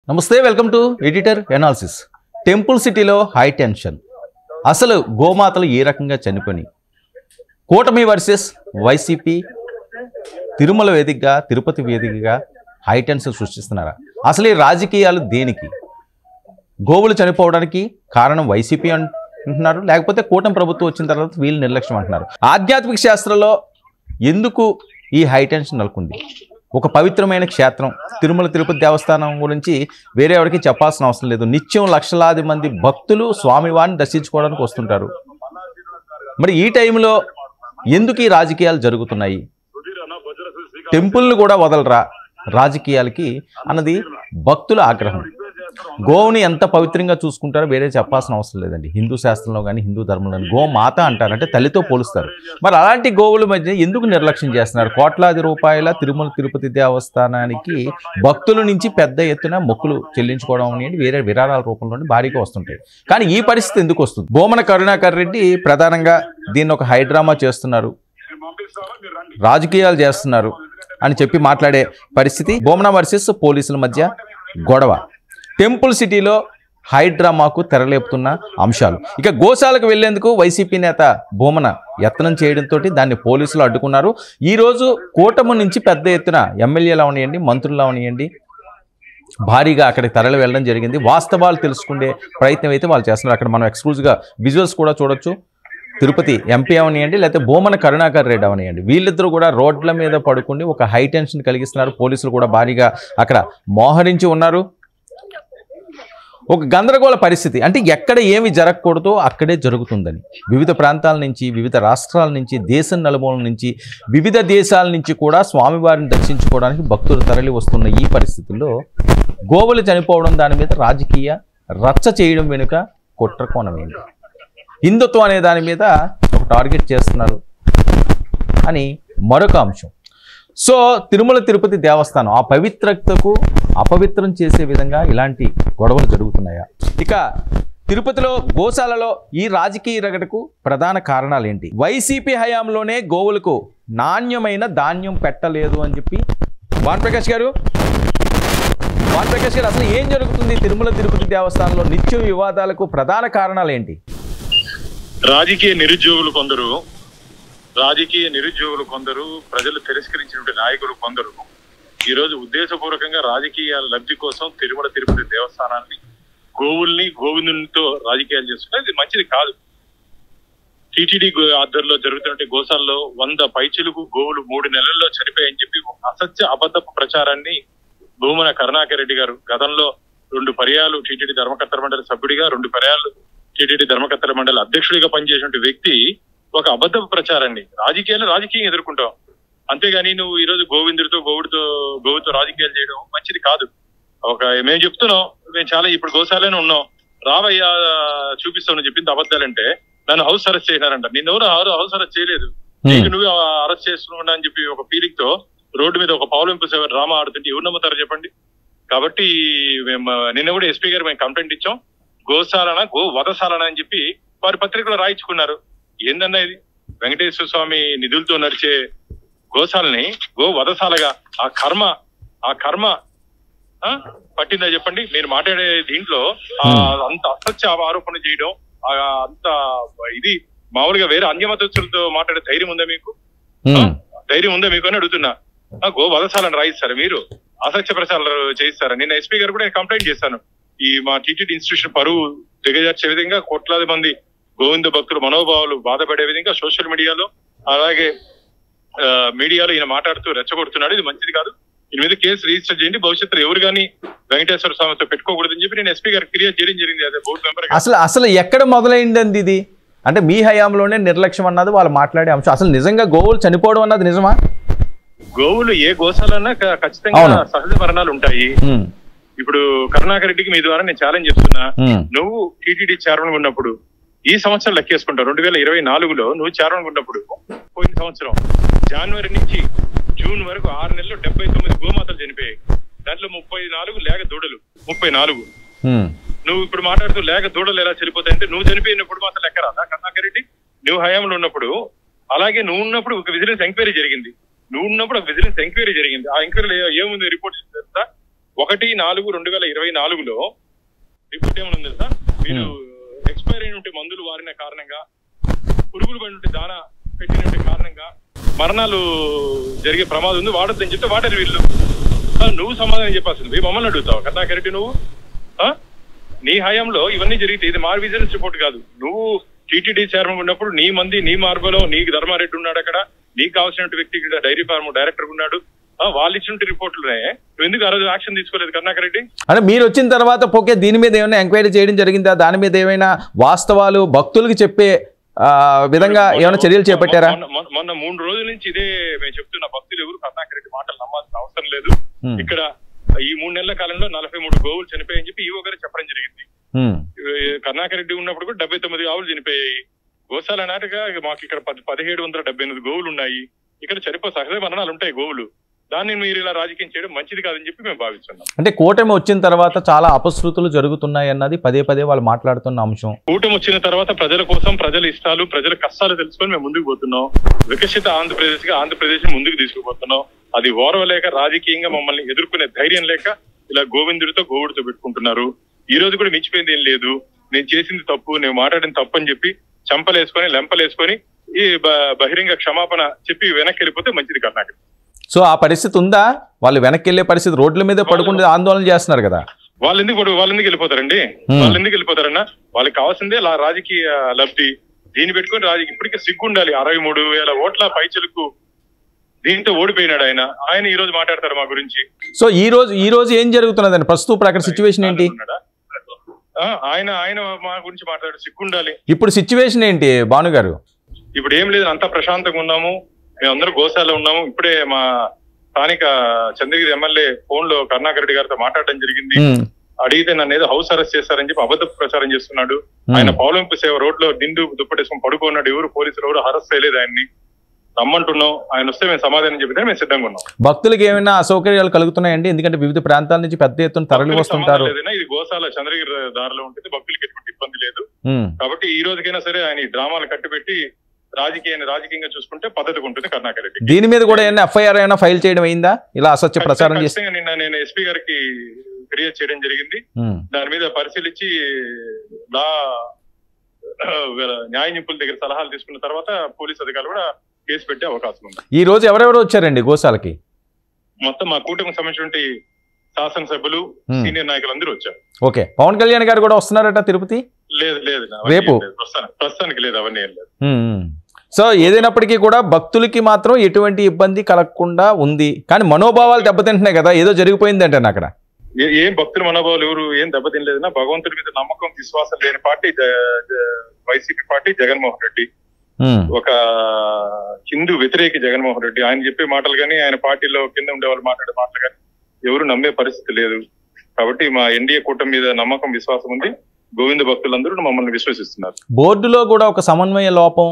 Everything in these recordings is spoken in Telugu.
నమస్తే, welcome to editor analysis. Temple సిటీలో హై టెన్షన్. అసలు గోమాతలు ఏ రకంగా చనిపోయి కూటమి వర్సెస్ వైసీపీ తిరుమల వేదికగా, తిరుపతి వేదికగా హై టెన్షన్ సృష్టిస్తున్నారా? అసలు ఈ రాజకీయాలు దేనికి? గోవులు చనిపోవడానికి కారణం వైసీపీ అంటున్నారు, లేకపోతే కూటమి ప్రభుత్వం వచ్చిన తర్వాత వీళ్ళు నిర్లక్ష్యం అంటున్నారు. ఆధ్యాత్మిక శాస్త్రంలో ఎందుకు ఈ హై టెన్షన్ నెలకొంది? ఒక పవిత్రమైన క్షేత్రం తిరుమల తిరుపతి దేవస్థానం గురించి వేరే ఎవరికి చెప్పాల్సిన అవసరం లేదు. నిత్యం లక్షలాది మంది భక్తులు స్వామివారిని దర్శించుకోవడానికి వస్తుంటారు. మరి ఈ టైంలో ఎందుకు ఈ రాజకీయాలు జరుగుతున్నాయి? టెంపుల్ని కూడా వదలరా రాజకీయాలకి అన్నది భక్తుల ఆగ్రహం. గోవుని ఎంత పవిత్రంగా చూసుకుంటారో వేరే చెప్పాల్సిన అవసరం లేదండి. హిందూ శాస్త్రంలో కానీ హిందూ ధర్మంలో కానీ గోమాత అంటారు, అంటే తల్లితో పోలుస్తారు. మరి అలాంటి గోవుల మధ్య ఎందుకు నిర్లక్ష్యం చేస్తున్నారు? కోట్లాది రూపాయల తిరుమల తిరుపతి దేవస్థానానికి భక్తుల నుంచి పెద్ద ఎత్తున మొక్కులు చెల్లించుకోవడం అనేది వేరే విరాళాల రూపంలోనే భారీగా వస్తుంటాయి. కానీ ఈ పరిస్థితి ఎందుకు వస్తుంది? భూమన కరుణాకర్ రెడ్డి ప్రధానంగా దీన్ని ఒక హైడ్రామా చేస్తున్నారు, రాజకీయాలు చేస్తున్నారు అని చెప్పి మాట్లాడే పరిస్థితి. భూమన వర్సెస్ పోలీసుల మధ్య గొడవ, టెంపుల్ సిటీలో హైడ్రామాకు తెరలేపుతున్న అంశాలు. ఇక గోశాలకు వెళ్లేందుకు వైసీపీ నేత భూమన యత్నం చేయడంతో దాన్ని పోలీసులు అడ్డుకున్నారు. ఈరోజు కూటమి నుంచి పెద్ద ఎత్తున ఎమ్మెల్యేలు అవనియండి, మంత్రులు అవనియండి భారీగా అక్కడికి తరలి వెళ్ళడం జరిగింది. వాస్తవాలు తెలుసుకునే ప్రయత్నం అయితే వాళ్ళు చేస్తున్నారు. అక్కడ మనం ఎక్స్క్లూజివ్గా విజువల్స్ కూడా చూడొచ్చు. తిరుపతి ఎంపీ అవనియండి, లేకపోతే భూమన కరుణాకర్ రెడ్డి అవనియండి, వీళ్ళిద్దరూ కూడా రోడ్ల మీద పడుకుని ఒక హై టెన్షన్ కలిగిస్తున్నారు. పోలీసులు కూడా భారీగా అక్కడ మోహరించి ఉన్నారు. ఒక గందరగోళ పరిస్థితి, అంటే ఎక్కడ ఏమి జరగకూడదో అక్కడే జరుగుతుందని వివిధ ప్రాంతాల నుంచి, వివిధ రాష్ట్రాల నుంచి, దేశం నలుమూలల నుంచి, వివిధ దేశాల నుంచి కూడా స్వామివారిని దర్శించుకోవడానికి భక్తులు తరలి వస్తున్న ఈ పరిస్థితుల్లో గోవులు చనిపోవడం, దాని మీద రాజకీయ రచ్చ చేయడం వెనుక కుట్రకోణం ఏంటి? హిందుత్వం అనే దాని మీద ఒక టార్గెట్ చేస్తున్నారు అని మరొక అంశం. సో తిరుమల తిరుపతి దేవస్థానం ఆ పవిత్రతకు అపవిత్రం చేసే విధంగా ఇలాంటి గొడవలు జరుగుతున్నాయా? ఇక తిరుపతిలో గోశాలలో ఈ రాజకీయ రగడకు ప్రధాన కారణాలు ఏంటి? వైసీపీ హయాంలోనే గోవులకు నాణ్యమైన ధాన్యం పెట్టలేదు అని చెప్పి భానుప్రకాష్ గారు అసలు ఏం జరుగుతుంది తిరుమల తిరుపతి దేవస్థానంలో? నిత్యం వివాదాలకు ప్రధాన కారణాలు ఏంటి? రాజకీయ నిరుద్యోగులు కొందరు, ప్రజలు తిరస్కరించినటువంటి నాయకులు కొందరు ఈరోజు ఉద్దేశపూర్వకంగా రాజకీయ లబ్ధి కోసం తిరుమల తిరుపతి దేవస్థానాన్ని, గోవుల్ని, గోవిందునితో రాజకీయాలు చేస్తున్నారు. ఇది మంచిది కాదు. టీటీడీ ఆధ్వర్యంలో జరుగుతున్న గోశాలలో 100 పైచిలుకు గోవులు 3 నెలల్లో చనిపోయాయని చెప్పి అసత్య అబద్ధపు ప్రచారాన్ని భూమన కరుణాకర్ రెడ్డి గారు గతంలో 2 పర్యాలు టీటీడీ ధర్మకర్తల మండలి సభ్యుడిగా, 2 పర్యాలు టీటీడీ ధర్మకర్తల మండలి అధ్యక్షుడిగా పనిచేసిన వ్యక్తి ఒక అబద్ధపు ప్రచారాన్ని, రాజకీయం ఎదుర్కొంటాం. అంతేగాని నువ్వు ఈరోజు గోవుతో రాజకీయాలు చేయడం మంచిది కాదు. మేము చెప్తున్నాం, మేము చాలా ఇప్పుడు గోశాలనే ఉన్నాం, రావయ్యా చూపిస్తామని చెప్పింది అబద్ధాలంటే నన్ను హౌస్ అరెస్ట్ చేసినారంట. నిన్నెవరు హౌస్ అరెస్ట్ చేయలేదు, నీకు నువ్వు అరెస్ట్ చేస్తున్నా అని చెప్పి ఒక ఫీలింగ్ తో రోడ్డు మీద ఒక పావులింపు డ్రామా ఆడుతుంటే ఎవరు నమ్ముతారో చెప్పండి. కాబట్టి మేము నిన్న కూడా ఎస్పీ గారు మేము కంప్లైంట్ ఇచ్చాం. గోశాలన, గో వధశాలన అని చెప్పి వారి పత్రికలో రాయించుకున్నారు. ఏందన్నా ఇది? వెంకటేశ్వర స్వామి నిధులతో నడిచే గోశాలని గో వధశాలగా ఆ కర్మ పట్టిందా చెప్పండి? మీరు మాట్లాడే దీంట్లో అంత అసత్య ఆరోపణ చేయడం, అంత ఇది మామూలుగా వేరే అన్యమతస్తులతో మాట్లాడే ధైర్యం ఉందా మీకు? అని అడుగుతున్నా. గో వధశాలను రాయిస్తారా మీరు? అసత్య ప్రచారాలు చేయిస్తారా? నిన్న ఎస్పీ గారు కూడా కంప్లైంట్ చేశాను. ఈ మా టీటీడీ ఇన్స్టిట్యూషన్ పరువు దిగజార్చే విధంగా కోట్లాది మంది గోవింద భక్తులు మనోభావాలు బాధపడే విధంగా సోషల్ మీడియాలో, అలాగే మీడియాలో ఈయన మాట్లాడుతూ రెచ్చగొడుతున్నాడు. ఇది మంచిది కాదు. దీని మీద కేసు రిజిస్టర్ చేయండి. భవిష్యత్తులో ఎవరు కానీ వెంకటేశ్వర స్వామితో పెట్టుకోకూడదని చెప్పి నేను ఎస్పీ గారికి ఫిర్యాదు చేయడం జరిగింది. అదే బోర్డు మెంబర్. అసలు ఎక్కడ మొదలైందండి ఇది? అంటే మీ హయాంలోనే నిర్లక్ష్యం అన్నది వాళ్ళు మాట్లాడే అంశం. అసలు నిజంగా గోవులు చనిపోవడం అన్నది నిజమా? గోవులు ఏ గోశాలన్నా ఖచ్చితంగా సహజ మరణాలు ఉంటాయి. ఇప్పుడు కరుణాకర్ రెడ్డికి మీ ద్వారా నేను ఛాలెంజ్ చేస్తున్నా, నువ్వు టీటీడీ చైర్మన్ ఉన్నప్పుడు ఈ సంవత్సరం లెక్కేసుకుంటావు. 2024లో నువ్వు చైర్మన్ ఉన్నప్పుడు పోయిన సంవత్సరం జనవరి నుంచి జూన్ వరకు 6 నెలల్లో 79 గోమాతలు చనిపోయాయి. దాంట్లో 34 లేక దూడలు. 34 నువ్వు ఇప్పుడు మాట్లాడుతూ లేక దూడలు ఎలా చనిపోతాయంటే నువ్వు చనిపోయినప్పుడు మాత్రం లెక్క రాదా కరుణాకర్ రెడ్డి? నువ్వు హయాంలో ఉన్నప్పుడు, అలాగే నువ్వు ఉన్నప్పుడు ఒక విజిలెన్స్ ఎంక్వైరీ జరిగింది. ఆ ఎంక్వైరీలో ఏముంది రిపోర్ట్ తెలుసా? 1/4/2024లో రిపోర్ట్ ఏమన్నా తెలుసా? మీరు ఎక్స్పైర్ అయిన మందులు వారిన కారణంగా, పురుగులు పడిన దానా పెట్టిన కారణంగా మరణాలు జరిగే ప్రమాదం ఉంది, వాడొద్దని చెప్తే వాడారు వీళ్ళు. నువ్వు సమాధానం చెప్పాల్సింది మమ్మల్ని అడుగుతావు కర్ణాకరెడ్డి? నువ్వు నీ హయాంలో ఇవన్నీ జరిగితే ఇది మా విజిలెన్స్ రిపోర్ట్ కాదు. నువ్వు టీటీడీ చైర్మన్ ఉన్నప్పుడు నీ మంది నీ మార్గంలో నీకు ధర్మారెడ్డి ఉన్నాడు, అక్కడ నీకు కావాల్సిన వ్యక్తి డైరీ ఫార్మ్ డైరెక్టర్ ఉన్నాడు, వాళ్ళు ఇచ్చిన రిపోర్టులనే నువ్వు ఎందుకు ఆ రోజు యాక్షన్ తీసుకోలేదు కర్ణాకరెడ్డి? అంటే మీరు వచ్చిన తర్వాత పోకే దీని మీద ఏమైనా ఎంక్వైరీ చేయడం జరిగిందా? దాని మీద ఏమైనా వాస్తవాలు భక్తులకు చెప్పే విధంగా ఏమైనా చర్యలు చేపట్టారా? మొన్న 3 రోజుల నుంచి ఇదే మేము చెప్తున్న, భక్తులు ఎవరు కర్ణాకరెడ్డి మాటలు నమ్మాల్సిన అవసరం లేదు. ఇక్కడ ఈ 3 నెలల కాలంలో 43 గోవులు చనిపోయాయని చెప్పి ఈవో గారు చెప్పడం జరిగింది. కర్ణాకరెడ్డి ఉన్నప్పుడు కూడా 79 ఆవులు చనిపోయాయి. గోశాల నాటుగా మాకు ఇక్కడ 1778 గోవులు ఉన్నాయి. ఇక్కడ సహజ మరణాలు ఉంటాయి గోవులు. దాన్ని మీరు ఇలా రాజకీయం చేయడం మంచిది కాదని చెప్పి మేము భావిస్తున్నాం. అంటే కూటమి వచ్చిన తర్వాత చాలా అపశృతులు జరుగుతున్నాయి అన్నది పదే పదే వాళ్ళు మాట్లాడుతున్న అంశం. కూటమి వచ్చిన తర్వాత ప్రజల కోసం, ప్రజల ఇష్టాలు, ప్రజల కష్టాలు తెలుసుకొని మేము ముందుకు పోతున్నాం. వికసిత ఆంధ్రప్రదేశ్ ముందుకు తీసుకుపోతున్నాం. అది ఓర్వలేక రాజకీయంగా మమ్మల్ని ఎదుర్కొనే ధైర్యం లేక ఇలా గోవిందుడితో గోవుడితో పెట్టుకుంటున్నారు. ఈ రోజు కూడా మించిపోయింది ఏం లేదు. నేను చేసింది తప్పు, నేను మాట్లాడిన తప్పు అని చెప్పి చంపలేసుకొని లెంపలేసుకొని ఈ బహిరంగ క్షమాపణ చెప్పి వెనక్కి వెళ్ళిపోతే మంచిది కర్ణాకరెడ్డి. సో ఆ పరిస్థితి ఉందా? వాళ్ళు వెనక్కి వెళ్ళే పరిస్థితి, రోడ్ల మీద పడుకుంటే ఆందోళన చేస్తున్నారు కదా. వాళ్ళు ఎందుకు వెళ్ళిపోతారండి? వాళ్ళు ఎందుకు వెళ్ళిపోతారన్నా? వాళ్ళకి కావాల్సిందే రాజకీయ లబ్ధి. దీన్ని పెట్టుకుని ఇప్పటికే సిగ్గుండాలి. 63,000 ఓట్ల పైచలకు దీంతో ఓడిపోయినాడు ఆయన ఈ రోజు మాట్లాడతారు మా గురించి. సో ఈ రోజు ఏం జరుగుతున్నదండి ప్రస్తుతం ప్రకారం సిచ్యువేషన్ ఏంటి? ఆయన మా గురించి మాట్లాడారు, సిగ్గుండాలి. ఇప్పుడు సిచ్యువేషన్ ఏంటి భాను గారు? ఇప్పుడు ఏం లేదు, అంతా ప్రశాంతంగా ఉన్నాము. మేమందరూ గోశాలలో ఉన్నాము. ఇప్పుడే మా స్థానిక చంద్రగిరి ఎమ్మెల్యే ఫోన్ లో కర్ణాకరెడ్డి గారితో మాట్లాడడం జరిగింది. అడిగితే నన్ను ఏదో హౌస్ అరెస్ట్ చేస్తారని చెప్పి అబద్ధ ప్రచారం చేస్తున్నాడు. ఆయన పౌలింపు సేవ రోడ్ లో దిండు దుప్పటేసుకుని పడుకున్నాడు. పోలీసులు ఎవరు అరెస్ట్ చేయలేదు ఆయన్ని. రమ్మంటున్నాం, ఆయన వస్తే మేము సమాధానం చెబితే మేము సిద్ధంగా ఉన్నాం. భక్తులకు ఏమైనా అసౌకర్యాలు కలుగుతున్నాయండి? ఎందుకంటే వివిధ ప్రాంతాల నుంచి పెద్ద ఎత్తున తరలి వస్తుంటారు. ఇది గోశాల చంద్రగిరి దారిలో ఉంటుంది, భక్తులకి ఎటువంటి ఇబ్బంది లేదు. కాబట్టి ఈ రోజుకైనా సరే ఆయన డ్రామాలు కట్టిపెట్టి రాజకీయంగా చూసుకుంటే పద్ధతిగా ఉంటుంది కర్ణాకరెడ్డి. దీని మీద కూడా ఏమైనా ఎఫ్ఐఆర్ అయినా ఫైల్ చేయడం అయిందా? ఇలా అసత్య ప్రచారం చేస్తే నిన్న నేను ఎస్పీ గారికి ఫిర్యాదు చేయడం జరిగింది. దాని మీద పరిశీలించి న్యాయ నిపుణుల దగ్గర సలహాలు తీసుకున్న తర్వాత పోలీస్ అధికారులు కూడా కేసు పెట్టే అవకాశం ఉంది. ఈ రోజు ఎవరెవరు వచ్చారండి గోశాలకి? మొత్తం మా కూటమికి సంబంధించిన శాసనసభ్యులు, సీనియర్ నాయకులు అందరూ వచ్చారు. ఓకే, పవన్ కళ్యాణ్ గారు కూడా వస్తున్నారట తిరుపతి? లేదు రేపు ప్రస్తుతానికి లేదు, అవన్నీ ఏం లేదు. సో ఏదైనప్పటికీ కూడా భక్తులకి మాత్రం ఎటువంటి ఇబ్బంది కలగకుండా ఉంది. కానీ మనోభావాలు దెబ్బతింటున్నాయి కదా, ఏదో జరిగిపోయింది అంటే అక్కడ. ఏం భక్తుల మనోభావాలు ఎవరు ఏం దెబ్బతినలేదన్నా, భగవంతుడి మీద నమ్మకం విశ్వాసం లేని party YCP party, Jaganmohan Reddy. ఒక హిందూ వ్యతిరేకి జగన్మోహన్ రెడ్డి. ఆయన చెప్పే మాటలు కానీ, ఆయన పార్టీలో కింద ఉండే వాళ్ళు మాట్లాడే మాటలు కానీ ఎవరు నమ్మే పరిస్థితి లేదు. కాబట్టి మా ఎన్డీఏ కూటమి మీద నమ్మకం విశ్వాసం ఉంది. గోవింద భక్తులందరూ మమ్మల్ని విశ్వసిస్తున్నారు. బోర్డులో కూడా ఒక సమన్వయ లోపం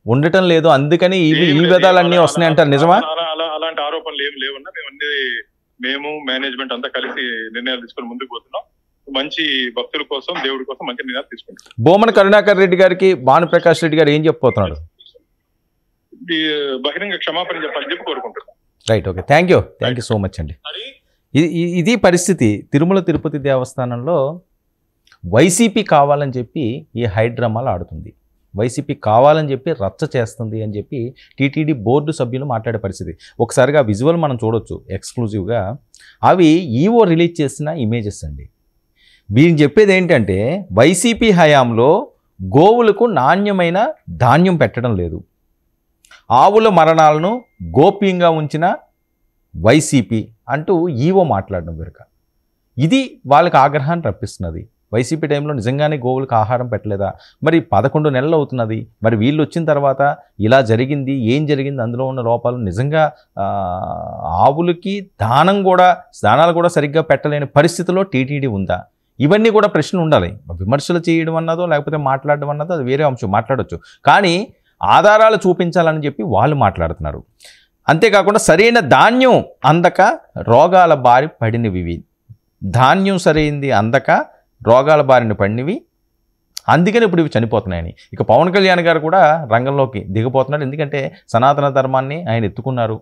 ఉండటం లేదు, అందుకని ఈ విధాలన్నీ వస్తున్నాయి అంటారు, నిజమా? అలాంటి ఆరోపణలు ఏం లేవన్నా మేము మేనేజ్మెంట్ అంతా కలిసి నిర్ణయాలు తీసుకుని ముందుకు పోతున్నాం. మంచి భక్తుల కోసం, దేవుడి కోసం మంచి నిర్ణయాలు తీసుకుంటాం. బోమన కరుణాకర్ రెడ్డి గారికి భానుప్రకాష్ రెడ్డి గారు ఏం చెప్పబోతున్నారు? బహిరంగ క్షమాపణ చెప్పాలని చెప్పి కోరుకుంటున్నాం. Right, okay, thank you so much అండి. ఇది పరిస్థితి. తిరుమల తిరుపతి దేవస్థానంలో వైసీపీ కావాలని చెప్పి ఈ హైడ్రామాలు ఆడుతుంది. వైసీపీ కావాలని చెప్పి రచ్చ చేస్తుంది అని చెప్పి టీటీడీ బోర్డు సభ్యులు మాట్లాడే పరిస్థితి. ఒకసారిగా విజువల్ మనం చూడొచ్చు ఎక్స్క్లూజివ్గా. అవి ఈవో రిలీజ్ చేసిన ఇమేజెస్ అండి. వీరికి చెప్పేది ఏంటంటే వైసీపీ హయాంలో గోవులకు నాణ్యమైన ధాన్యం పెట్టడం లేదు, ఆవుల మరణాలను గోప్యంగా ఉంచిన వైసీపీ అంటూ ఈవో మాట్లాడడం వెనుక ఇది వాళ్ళకి ఆగ్రహాన్ని రప్పిస్తున్నది. వైసీపీ టైంలో నిజంగానే గోవులకు ఆహారం పెట్టలేదా? మరి 11 నెలలు అవుతున్నది. మరి వీళ్ళు వచ్చిన తర్వాత ఇలా జరిగింది, ఏం జరిగింది, అందులో ఉన్న లోపాలు, నిజంగా ఆవులకి దానాలు కూడా సరిగ్గా పెట్టలేని పరిస్థితిలో టీటీడీ ఉందా? ఇవన్నీ కూడా ప్రశ్నలు ఉండాలి. విమర్శలు చేయడం అన్నదో లేకపోతే మాట్లాడడం అన్నదో అది వేరే అంశం, మాట్లాడవచ్చు. కానీ ఆధారాలు చూపించాలని చెప్పి వాళ్ళు మాట్లాడుతున్నారు. అంతేకాకుండా సరైన ధాన్యం అందక రోగాల బారి పడినవి, ధాన్యం సరైంది అందక రోగాల బారిన పడినవి, అందుకని ఇప్పుడు ఇవి చనిపోతున్నాయని. ఇక పవన్ కళ్యాణ్ గారు కూడా రంగంలోకి దిగబోతున్నాడు. ఎందుకంటే సనాతన ధర్మాన్ని ఆయన ఎత్తుకున్నారు,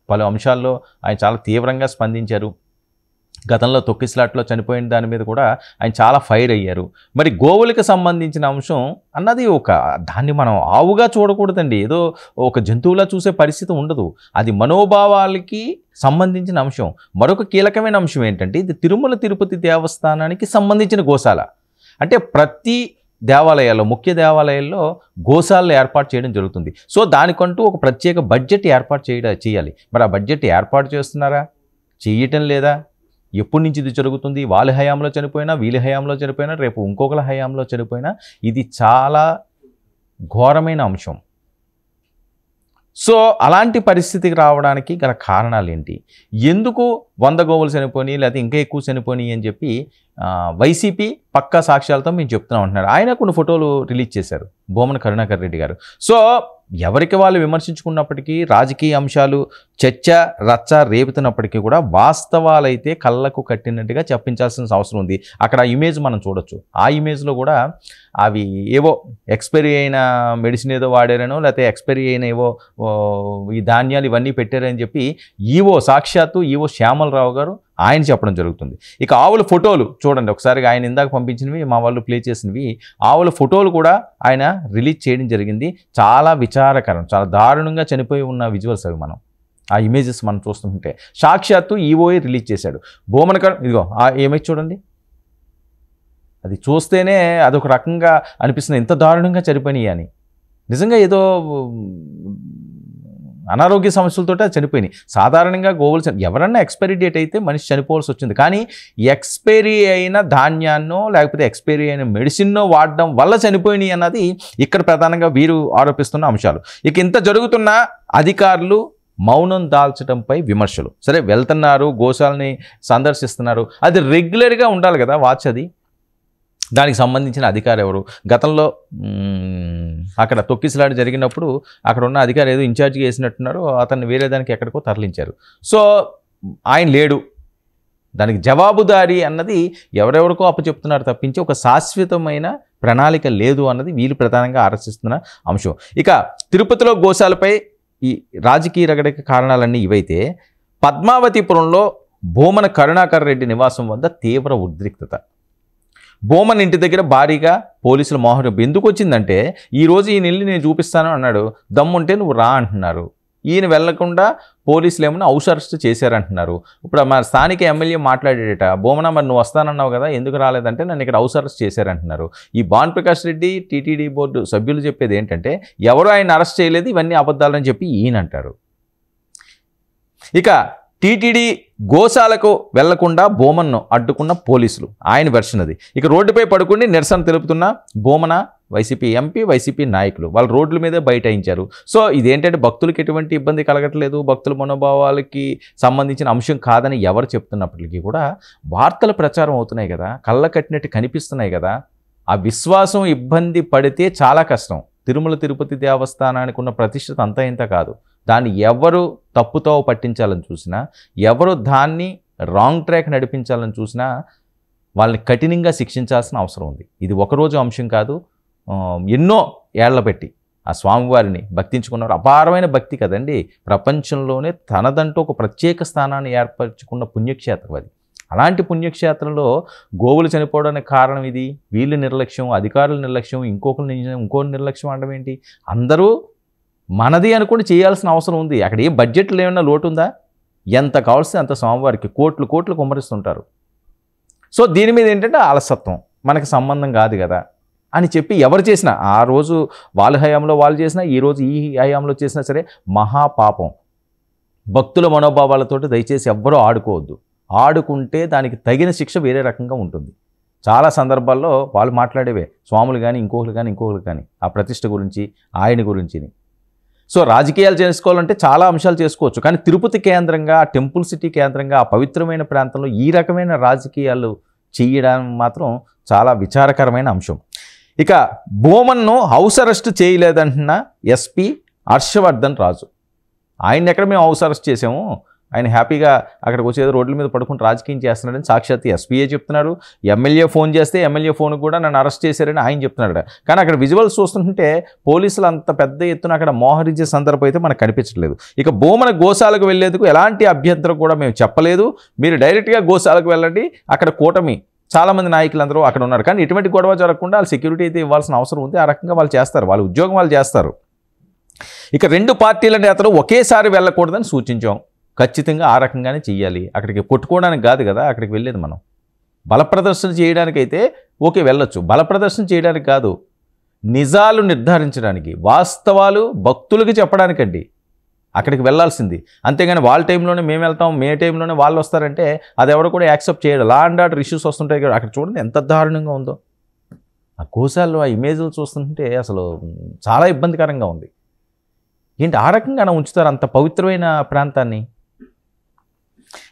పలు అంశాల్లో ఆయన చాలా తీవ్రంగా స్పందించారు. గతంలో తొక్కిస్లాట్లో చనిపోయిన దాని మీద కూడా ఆయన చాలా ఫైర్ అయ్యారు. మరి గోవులకు సంబంధించిన అంశం అన్నది దాన్ని మనం ఆవుగా చూడకూడదండి, ఏదో ఒక జంతువులా చూసే పరిస్థితి ఉండదు. అది మనోభావాలకి సంబంధించిన అంశం. మరొక కీలకమైన అంశం ఏంటంటే ఇది తిరుమల తిరుపతి దేవస్థానానికి సంబంధించిన గోశాల. అంటే ప్రతి దేవాలయాల్లో, ముఖ్య దేవాలయాల్లో గోశాలను ఏర్పాటు చేయడం జరుగుతుంది. సో దానికంటూ ఒక ప్రత్యేక బడ్జెట్ ఏర్పాటు చేయాలి. మరి ఆ బడ్జెట్ ఏర్పాటు చేస్తున్నారా? చేయటం లేదా? ఎప్పటి నుంచి ఇది జరుగుతుంది? వాళ్ళ హయాంలో చనిపోయినా, వీళ్ళ హయాంలో చనిపోయినా, రేపు ఇంకొకళ్ళ హయాంలో చనిపోయినా ఇది చాలా ఘోరమైన అంశం. సో అలాంటి పరిస్థితికి రావడానికి గల కారణాలు ఏంటి? ఎందుకు 100 గోవులు చనిపోయి లేకపోతే ఇంకా ఎక్కువ చనిపోయి అని చెప్పి వైసీపీ పక్కా సాక్ష్యాలతో మేము చెప్తున్నాం అంటున్నారు. ఆయన కొన్ని ఫోటోలు రిలీజ్ చేశారు బోమన కరుణాకర్ రెడ్డి గారు. సో ఎవరికి వాళ్ళు విమర్శించుకున్నప్పటికీ, రాజకీయ అంశాలు చర్చ రచ్చ రేపుతున్నప్పటికీ కూడా వాస్తవాలైతే కళ్ళకు కట్టినట్టుగా చెప్పించాల్సిన అవసరం ఉంది. అక్కడ ఇమేజ్ మనం చూడొచ్చు. ఆ ఇమేజ్లో కూడా అవి ఏవో ఎక్స్పైరీ అయిన మెడిసిన్ ఏదో వాడారనో, లేకపోతే ఎక్స్పైరీ అయిన ఏవో ఈ ధాన్యాలు ఇవన్నీ పెట్టారని చెప్పి సాక్షాత్తు ఈవో శ్యామలరావు గారు ఆయన చెప్పడం జరుగుతుంది. ఇక ఆవుల ఫోటోలు చూడండి ఒకసారి. ఆయన ఇందాక పంపించినవి, మా వాళ్ళు ప్లే చేసినవి ఆవుల ఫోటోలు కూడా ఆయన రిలీజ్ చేయడం జరిగింది. చాలా విచారకరం, చాలా దారుణంగా చనిపోయి ఉన్న విజువల్స్ అవి. మనం ఆ ఇమేజెస్ మనం చూస్తుంటే సాక్షాత్తు ఈవోఏ రిలీజ్ చేశాడు. ఇదిగో ఆ ఇమేజ్ చూడండి. అది చూస్తేనే అదొక రకంగా అనిపిస్తుంది, ఎంత దారుణంగా చనిపోయినాయి అని. నిజంగా ఏదో అనారోగ్య సమస్యలతో చనిపోయినాయి. సాధారణంగా గోవులు ఎవరన్నా ఎక్స్పైరీ డేట్ అయితే మనిషి చనిపోవాల్సి వచ్చింది. కానీ ఎక్స్పైరీ అయిన ధాన్యాన్నో లేకపోతే ఎక్స్పైరీ అయిన మెడిసిన్నో వాడడం వల్ల చనిపోయినాయి అన్నది ఇక్కడ ప్రధానంగా వీరు ఆరోపిస్తున్న అంశాలు. ఇక ఇంత జరుగుతున్న అధికారులు మౌనం దాల్చడంపై విమర్శలు. సరే వెళ్తున్నారు, గోశాలని సందర్శిస్తున్నారు, అది రెగ్యులర్గా ఉండాలి కదా వాచ్. అది దానికి సంబంధించిన అధికారి ఎవరు? గతంలో అక్కడ తొక్కిసలాట జరిగినప్పుడు అక్కడ ఉన్న అధికారి ఏదో ఇన్ఛార్జ్గా వేసినట్టున్నారు, అతన్ని వేరే దానికి ఎక్కడికో తరలించారు. సో ఆయన లేడు, దానికి జవాబుదారీ అన్నది ఎవరెవరికో అప్పచెప్తున్నారు తప్పించి ఒక శాశ్వతమైన ప్రణాళిక లేదు అన్నది వీళ్ళు ప్రధానంగా ఆలోచిస్తున్న అంశం. ఇక తిరుపతిలో గోశాలపై ఈ రాజకీయ రగడకి కారణాలన్నీ ఇవైతే, పద్మావతిపురంలో బోమన కరుణాకర్ రెడ్డి నివాసం వద్ద తీవ్ర ఉద్రిక్తత. బోమన్ ఇంటి దగ్గర భారీగా పోలీసుల మోహరం ఎందుకు వచ్చిందంటే, ఈరోజు ఈయన వెళ్ళి నేను చూపిస్తాను అన్నాడు, దమ్ముంటే నువ్వు రా అంటున్నారు. ఈయన వెళ్లకుండా పోలీసులు ఏమన్నా హౌస్ అరెస్ట్ చేశారంటున్నారు. ఇప్పుడు మా స్థానిక ఎమ్మెల్యే మాట్లాడేట, బోమన మరి నువ్వు వస్తానన్నావు కదా ఎందుకు రాలేదంటే నన్ను ఇక్కడ హౌస్ అరెస్ట్ చేశారంటున్నారు. ఈ భానుప్రకాష్ రెడ్డి టీటీడీ బోర్డు సభ్యులు చెప్పేది ఏంటంటే ఎవరు ఆయన అరెస్ట్ చేయలేదు, ఇవన్నీ అబద్ధాలని చెప్పి ఈయన అంటారు. ఇక టీటీడీ గోశాలకు వెళ్లకుండా బోమన్ను అడ్డుకున్న పోలీసులు, ఆయన వెర్షన్ అది. ఇక రోడ్డుపై పడుకుని నిరసన తెలుపుతున్న బోమన వైసీపీ ఎంపీ, వైసీపీ నాయకులు వాళ్ళు రోడ్ల మీదే బైఠాయించారు. సో ఇదేంటంటే భక్తులకు ఎటువంటి ఇబ్బంది కలగట్లేదు, భక్తుల మనోభావాలకి సంబంధించిన అంశం కాదని ఎవరు చెప్తున్నప్పటికీ కూడా వార్తలు ప్రచారం అవుతున్నాయి కదా, కళ్ళ కట్టినట్టు కనిపిస్తున్నాయి కదా. ఆ విశ్వాసం ఇబ్బంది పడితే చాలా కష్టం. తిరుమల తిరుపతి దేవస్థానానికి ఉన్న ప్రతిష్టత అంతా ఇంత కాదు. దాన్ని ఎవరు తప్పుతో పట్టించాలని చూసినా, ఎవరు దాన్ని రాంగ్ ట్రాక్ నడిపించాలని చూసినా వాళ్ళని కఠినంగా శిక్షించాల్సిన అవసరం ఉంది. ఇది ఒకరోజు అంశం కాదు, ఎన్నో ఏళ్ల పెట్టి ఆ స్వామివారిని భక్తించుకున్నారు. అపారమైన భక్తి కదండి. ప్రపంచంలోనే తనదంటూ ఒక ప్రత్యేక స్థానాన్ని ఏర్పరచుకున్న పుణ్యక్షేత్రం అది. అలాంటి పుణ్యక్షేత్రంలో గోవులు చనిపోవడానికి కారణం ఇది వీళ్ళ నిర్లక్ష్యం, అధికారుల నిర్లక్ష్యం, ఇంకో నిర్లక్ష్యం అనడం ఏంటి? అందరూ మనది అనుకుని చేయాల్సిన అవసరం ఉంది. అక్కడ ఏ బడ్జెట్లో ఏమన్నా లోటు ఉందా? ఎంత కావాల్సి అంత స్వామివారికి కోట్లు కోట్లు కుమ్మరిస్తుంటారు. సో దీని మీద ఏంటంటే అలసత్వం, మనకి సంబంధం కాదు కదా అని చెప్పి ఎవరు చేసినా, ఆ రోజు వాళ్ళ హయాంలో వాళ్ళు చేసినా, ఈరోజు ఈ హయాంలో చేసినా సరే మహాపాపం. భక్తుల మనోభావాలతోటి దయచేసి ఎవ్వరూ ఆడుకోవద్దు. ఆడుకుంటే దానికి తగిన శిక్ష వేరే రకంగా ఉంటుంది. చాలా సందర్భాల్లో వాళ్ళు మాట్లాడేవే స్వాములు కానీ ఇంకొకరు కానీ ఆ ప్రతిష్ట గురించి, ఆయన గురించి. సో రాజకీయాలు చేసుకోవాలంటే చాలా అంశాలు చేసుకోవచ్చు, కానీ తిరుపతి కేంద్రంగా, టెంపుల్ సిటీ కేంద్రంగా, ఆ పవిత్రమైన ప్రాంతంలో ఈ రకమైన రాజకీయాలు చేయడం మాత్రం చాలా విచారకరమైన అంశం. ఇక బోమన్ను హౌస్ అరెస్ట్ చేయలేదంటున్న ఎస్పీ హర్షవర్ధన్ రాజు. ఆయన ఎక్కడ మేము హౌస్ అరెస్ట్ చేసాము, ఆయన హ్యాపీగా అక్కడికి వచ్చేది రోడ్ల మీద పడుకుని రాజకీయం చేస్తున్నాడని సాక్షాత్ ఎస్పీఏ చెప్తున్నారు. ఎమ్మెల్యే ఫోన్ చేస్తే ఎమ్మెల్యే ఫోన్ కూడా నన్ను అరెస్ట్ చేశారని ఆయన చెప్తున్నాడు. కానీ అక్కడ విజువల్స్ చూస్తుంటే పోలీసులు అంత పెద్ద ఎత్తున అక్కడ మోహరించే సందర్భం అయితే మనకు కనిపించట్లేదు. ఇక భూమన గోశాలకు వెళ్లేందుకు ఎలాంటి అభ్యంతరం కూడా మేము చెప్పలేదు. మీరు డైరెక్ట్గా గోశాలకు వెళ్ళండి. అక్కడ కూటమి చాలామంది నాయకులందరూ అక్కడ ఉన్నారు. కానీ ఎటువంటి గొడవ జరగకుండా వాళ్ళు సెక్యూరిటీ అయితే ఇవ్వాల్సిన అవసరం ఉంది. ఆ రకంగా వాళ్ళు చేస్తారు, వాళ్ళ ఉద్యోగం వాళ్ళు చేస్తారు. ఇక 2 పార్టీల నేతలు ఒకేసారి వెళ్ళకూడదని సూచించాం. ఖచ్చితంగా ఆ రకంగానే చెయ్యాలి. అక్కడికి కొట్టుకోవడానికి కాదు కదా అక్కడికి వెళ్ళేది. మనం బల ప్రదర్శన చేయడానికైతే ఓకే వెళ్ళొచ్చు, బల ప్రదర్శన చేయడానికి కాదు, నిజాలు నిర్ధారించడానికి, వాస్తవాలు భక్తులకి చెప్పడానికండి అక్కడికి వెళ్ళాల్సింది. అంతేగాని వాళ్ళ టైంలోనే మేము వెళ్తాం, మే టైంలోనే వాళ్ళు వస్తారంటే అది ఎవరు కూడా యాక్సెప్ట్ చేయడు. లా అండ్ ఆర్డర్ ఇష్యూస్ వస్తుంటాయి కదా. అక్కడ చూడండి ఎంత దారుణంగా ఉందో ఆ గోశాలలో. ఆ ఇమేజ్లు చూస్తుంటే అసలు చాలా ఇబ్బందికరంగా ఉంది. ఏంటి ఆ రకంగా ఉంచుతారు అంత పవిత్రమైన ప్రాంతాన్ని?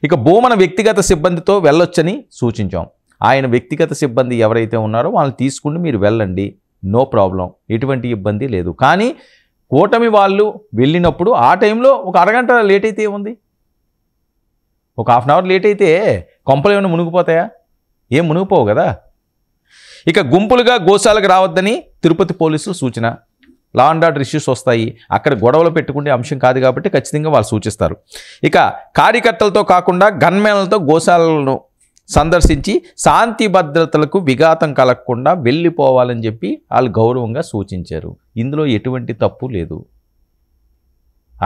ఇక భూమన వ్యక్తిగత సిబ్బందితో వెళ్ళొచ్చని సూచించాం. ఆయన వ్యక్తిగత సిబ్బంది ఎవరైతే ఉన్నారో వాళ్ళని తీసుకుని మీరు వెళ్ళండి, నో ప్రాబ్లం, ఎటువంటి ఇబ్బంది లేదు. కానీ కూటమి వాళ్ళు వెళ్ళినప్పుడు ఆ టైంలో ఒక అరగంట లేట్ అయితే ఏముంది, ఒక హాఫ్ అన్ అవర్ లేట్ అయితే కొంపలు ఏమైనా మునిగిపోతాయా? ఏం మునిగిపోవు కదా. ఇక గుంపులుగా గోశాలకు రావద్దని తిరుపతి పోలీసులు సూచన. లా అండ్ ఆర్డర్ ఇష్యూస్ వస్తాయి, అక్కడ గొడవలు పెట్టుకునే అంశం కాదు కాబట్టి ఖచ్చితంగా వాళ్ళు సూచిస్తారు. ఇక కార్యకర్తలతో కాకుండా గన్మెన్లతో గోశాలను సందర్శించి శాంతి భద్రతలకు విఘాతం కలగకుండా వెళ్ళిపోవాలని చెప్పి వాళ్ళు గౌరవంగా సూచించారు. ఇందులో ఎటువంటి తప్పు లేదు.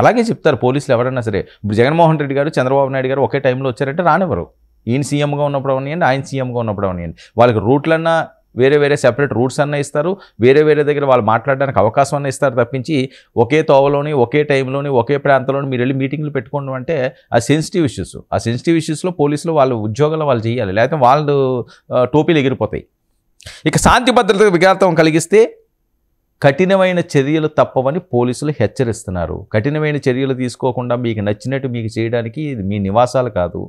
అలాగే చెప్తారు పోలీసులు ఎవరైనా సరే. ఇప్పుడు జగన్మోహన్ రెడ్డి గారు, చంద్రబాబు నాయుడు గారు ఒకే టైంలో వచ్చారంటే రానివ్వరు. ఈయన సీఎంగా ఉన్నప్పుడు అవనియండి, ఆయన సీఎంగా ఉన్నప్పుడు అవనియండి. వాళ్ళకి రూట్లన్నా వేరే వేరే సెపరేట్ రూట్స్ అన్న ఇస్తారు, వేరే వేరే దగ్గర వాళ్ళు మాట్లాడడానికి అవకాశం అన్న ఇస్తారు తప్పించి ఒకే తోవలోని, ఒకే టైంలోని, ఒకే ప్రాంతంలోని మీరు వెళ్ళి మీటింగ్లు పెట్టుకోవడం అంటే ఆ సెన్సిటివ్ ఇష్యూస్. ఆ సెన్సిటివ్ ఇష్యూస్లో పోలీసులు వాళ్ళ ఉద్యోగాలు వాళ్ళు చేయాలి, లేకపోతే వాళ్ళు టోపీలు ఎగిరిపోతాయి. ఇక శాంతి భద్రతకు విఘాతం కలిగిస్తే కఠినమైన చర్యలు తప్పవని పోలీసులు హెచ్చరిస్తున్నారు. కఠినమైన చర్యలు తీసుకోకుండా మీకు నచ్చినట్టు మీకు చేయడానికి ఇది మీ నివాసాలు కాదు,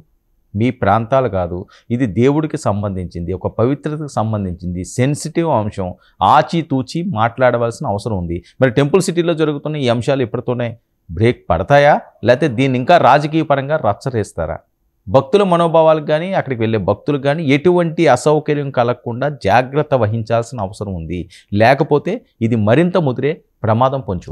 మీ ప్రాంతాలు కాదు, ఇది దేవుడికి సంబంధించింది, ఒక పవిత్రతకు సంబంధించింది, సెన్సిటివ్ అంశం. ఆచితూచి మాట్లాడవలసిన అవసరం ఉంది. మరి టెంపుల్ సిటీలో జరుగుతున్న ఈ అంశాలు ఇప్పటితోనే బ్రేక్ పడతాయా, లేకపోతే దీన్ని ఇంకా రాజకీయ పరంగా రచ్చరేస్తారా? భక్తుల మనోభావాలకు కానీ అక్కడికి వెళ్ళే భక్తులకు కానీ ఎటువంటి అసౌకర్యం కలగకుండా జాగ్రత్త వహించాల్సిన అవసరం ఉంది. లేకపోతే ఇది మరింత ముదిరే ప్రమాదం పొంచి ఉంది.